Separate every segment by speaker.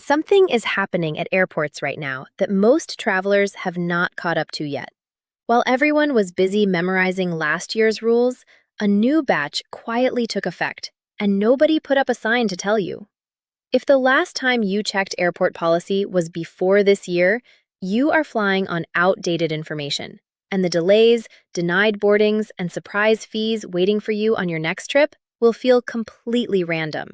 Speaker 1: Something is happening at airports right now that most travelers have not caught up to yet. While everyone was busy memorizing last year's rules, a new batch quietly took effect, and nobody put up a sign to tell you. If the last time you checked airport policy was before this year, you are flying on outdated information, and the delays, denied boardings, and surprise fees waiting for you on your next trip will feel completely random.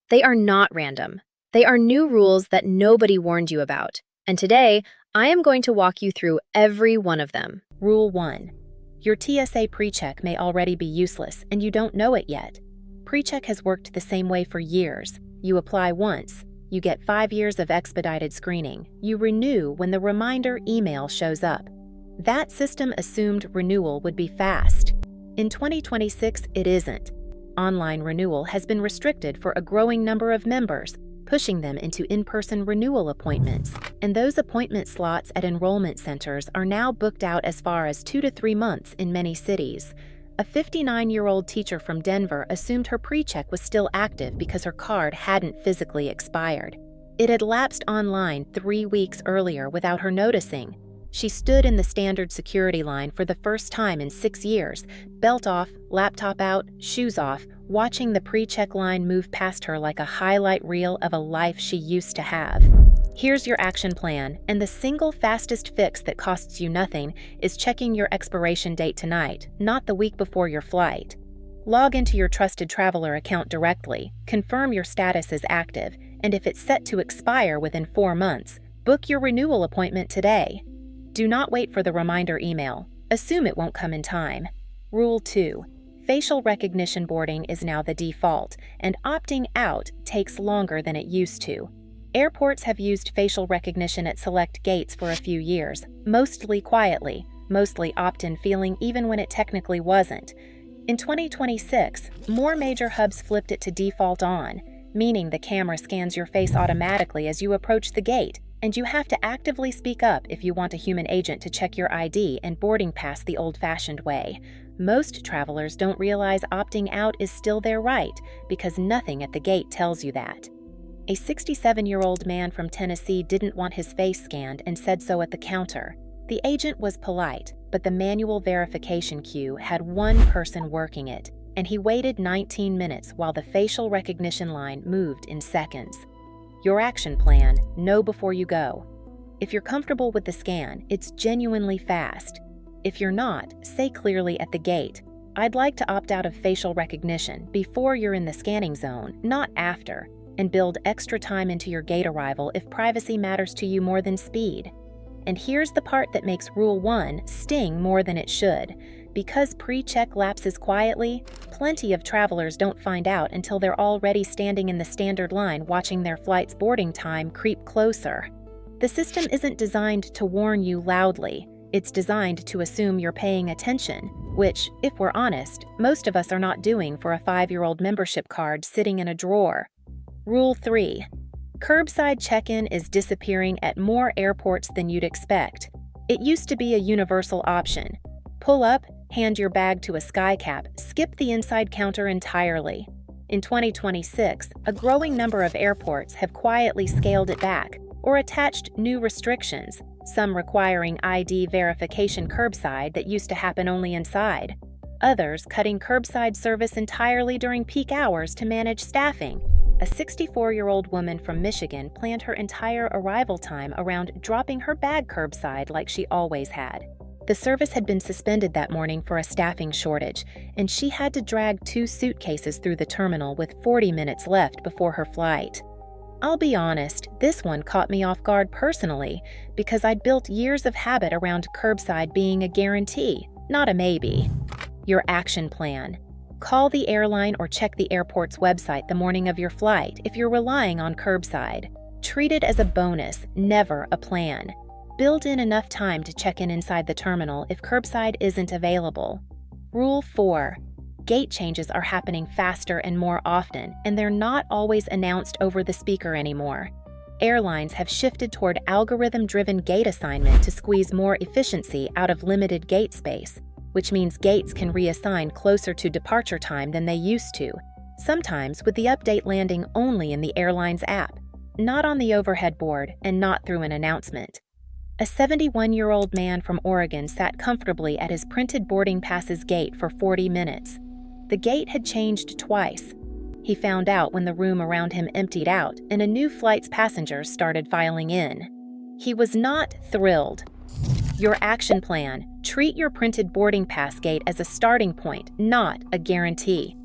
Speaker 1: They are not random. They are new rules that nobody warned you about, and today I am going to walk you through every one of them.
Speaker 2: Rule 1. Your TSA PreCheck may already be useless and you don't know it yet. PreCheck has worked the same way for years. You apply once, you get 5 years of expedited screening. You renew when the reminder email shows up. That system assumed renewal would be fast. In 2026, it isn't. Online renewal has been restricted for a growing number of members, pushing them into in-person renewal appointments, and those appointment slots at enrollment centers are now booked out as far as 2 to 3 months in many cities. A 59-year-old teacher from Denver assumed her PreCheck was still active because her card hadn't physically expired. It had lapsed online 3 weeks earlier without her noticing. She stood in the standard security line for the first time in 6 years, belt off, laptop out, shoes off, watching the PreCheck line move past her like a highlight reel of a life she used to have. Here's your action plan, and the single fastest fix that costs you nothing is checking your expiration date tonight, not the week before your flight. Log into your trusted traveler account directly, confirm your status is active, and if it's set to expire within 4 months, book your renewal appointment today. Do not wait for the reminder email. Assume it won't come in time. Rule 2. Facial recognition boarding is now the default, and opting out takes longer than it used to. Airports have used facial recognition at select gates for a few years, mostly quietly, mostly opt-in feeling even when it technically wasn't. In 2026, more major hubs flipped it to default on, meaning the camera scans your face automatically as you approach the gate, and you have to actively speak up if you want a human agent to check your ID and boarding pass the old-fashioned way. Most travelers don't realize opting out is still their right because nothing at the gate tells you that. A 67-year-old man from Tennessee didn't want his face scanned and said so at the counter. The agent was polite, but the manual verification queue had one person working it, and he waited 19 minutes while the facial recognition line moved in seconds. Your action plan: know before you go. If you're comfortable with the scan, it's genuinely fast. If you're not, say clearly at the gate, "I'd like to opt out of facial recognition" before you're in the scanning zone, not after, and build extra time into your gate arrival if privacy matters to you more than speed. And here's the part that makes Rule 1 sting more than it should. Because PreCheck lapses quietly, plenty of travelers don't find out until they're already standing in the standard line watching their flight's boarding time creep closer. The system isn't designed to warn you loudly. It's designed to assume you're paying attention, which, if we're honest, most of us are not doing for a 5-year-old membership card sitting in a drawer. Rule 3. Curbside check-in is disappearing at more airports than you'd expect. It used to be a universal option. Pull up, hand your bag to a skycap, skip the inside counter entirely. In 2026, a growing number of airports have quietly scaled it back or attached new restrictions, some requiring ID verification curbside that used to happen only inside. Others cutting curbside service entirely during peak hours to manage staffing. A 64-year-old woman from Michigan planned her entire arrival time around dropping her bag curbside like she always had. The service had been suspended that morning for a staffing shortage, and she had to drag 2 suitcases through the terminal with 40 minutes left before her flight. I'll be honest, this one caught me off guard personally because I'd built years of habit around curbside being a guarantee, not a maybe. Your action plan. Call the airline or check the airport's website the morning of your flight if you're relying on curbside. Treat it as a bonus, never a plan. Build in enough time to check in inside the terminal if curbside isn't available. Rule 4. Gate changes are happening faster and more often, and they're not always announced over the speaker anymore. Airlines have shifted toward algorithm-driven gate assignment to squeeze more efficiency out of limited gate space, which means gates can reassign closer to departure time than they used to, sometimes with the update landing only in the airline's app. not on the overhead board and not through an announcement. A 71-year-old man from Oregon sat comfortably at his printed boarding pass's gate for 40 minutes. The gate had changed twice. He found out when the room around him emptied out and a new flight's passengers started filing in. He was not thrilled. Your action plan: treat your printed boarding pass gate as a starting point, not a guarantee.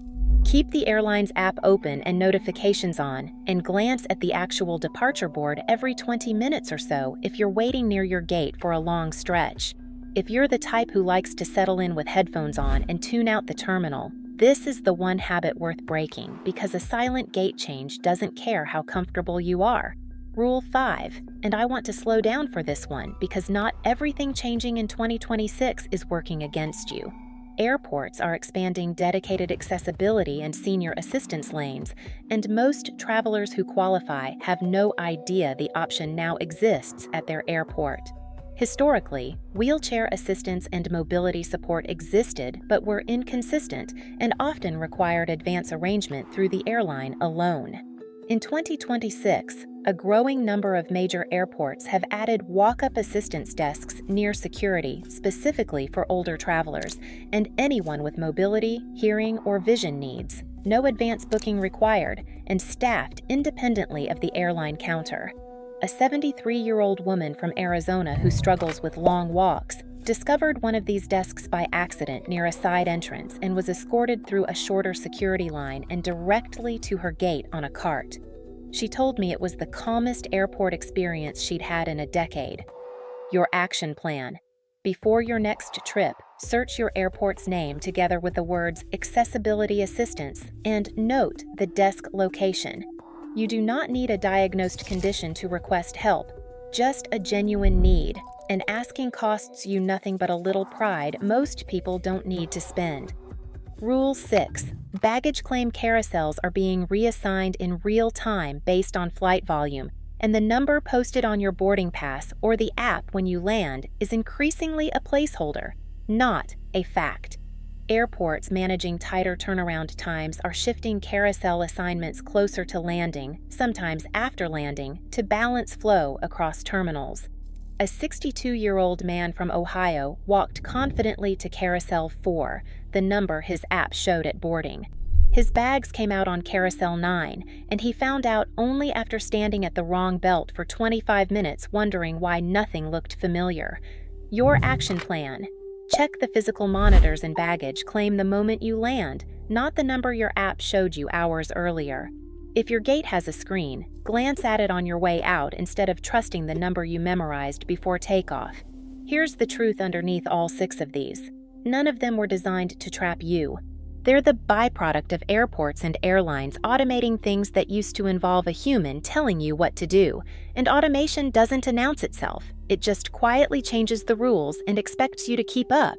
Speaker 2: Keep the airline's app open and notifications on, and glance at the actual departure board every 20 minutes or so if you're waiting near your gate for a long stretch. If you're the type who likes to settle in with headphones on and tune out the terminal, this is the one habit worth breaking, because a silent gate change doesn't care how comfortable you are. Rule 5, and I want to slow down for this one because not everything changing in 2026 is working against you. Airports are expanding dedicated accessibility and senior assistance lanes, and most travelers who qualify have no idea the option now exists at their airport. Historically, wheelchair assistance and mobility support existed but were inconsistent and often required advance arrangement through the airline alone. In 2026, a growing number of major airports have added walk-up assistance desks near security specifically for older travelers and anyone with mobility, hearing, or vision needs, no advance booking required, and staffed independently of the airline counter. A 73-year-old woman from Arizona who struggles with long walks discovered one of these desks by accident near a side entrance and was escorted through a shorter security line and directly to her gate on a cart. She told me it was the calmest airport experience she'd had in a decade. Your action plan. Before your next trip, search your airport's name together with the words accessibility assistance and note the desk location. You do not need a diagnosed condition to request help, just a genuine need. And asking costs you nothing but a little pride most people don't need to spend. Rule 6. Baggage claim carousels are being reassigned in real time based on flight volume, and the number posted on your boarding pass or the app when you land is increasingly a placeholder, not a fact. Airports managing tighter turnaround times are shifting carousel assignments closer to landing, sometimes after landing, to balance flow across terminals. A 62-year-old man from Ohio walked confidently to Carousel 4, the number his app showed at boarding. His bags came out on Carousel 9, and he found out only after standing at the wrong belt for 25 minutes wondering why nothing looked familiar. Your action plan. Check the physical monitors and baggage claim the moment you land, not the number your app showed you hours earlier. If your gate has a screen, glance at it on your way out instead of trusting the number you memorized before takeoff. Here's the truth underneath all 6 of these. None of them were designed to trap you. They're the byproduct of airports and airlines automating things that used to involve a human telling you what to do, and automation doesn't announce itself. It just quietly changes the rules and expects you to keep up.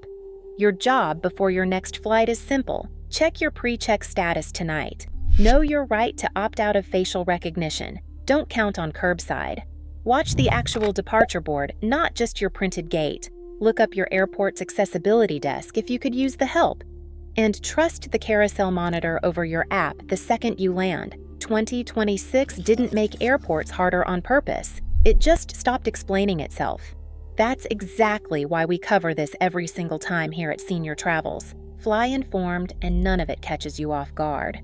Speaker 2: Your job before your next flight is simple. Check your PreCheck status tonight. Know your right to opt out of facial recognition. Don't count on Curbside. Watch the actual departure board, not just your printed gate. Look up your airport's accessibility desk if you could use the help. And trust the carousel monitor over your app the second you land. 2026 didn't make airports harder on purpose. It just stopped explaining itself. That's exactly why we cover this every single time here at Senior Travels. Fly informed and none of it catches you off guard.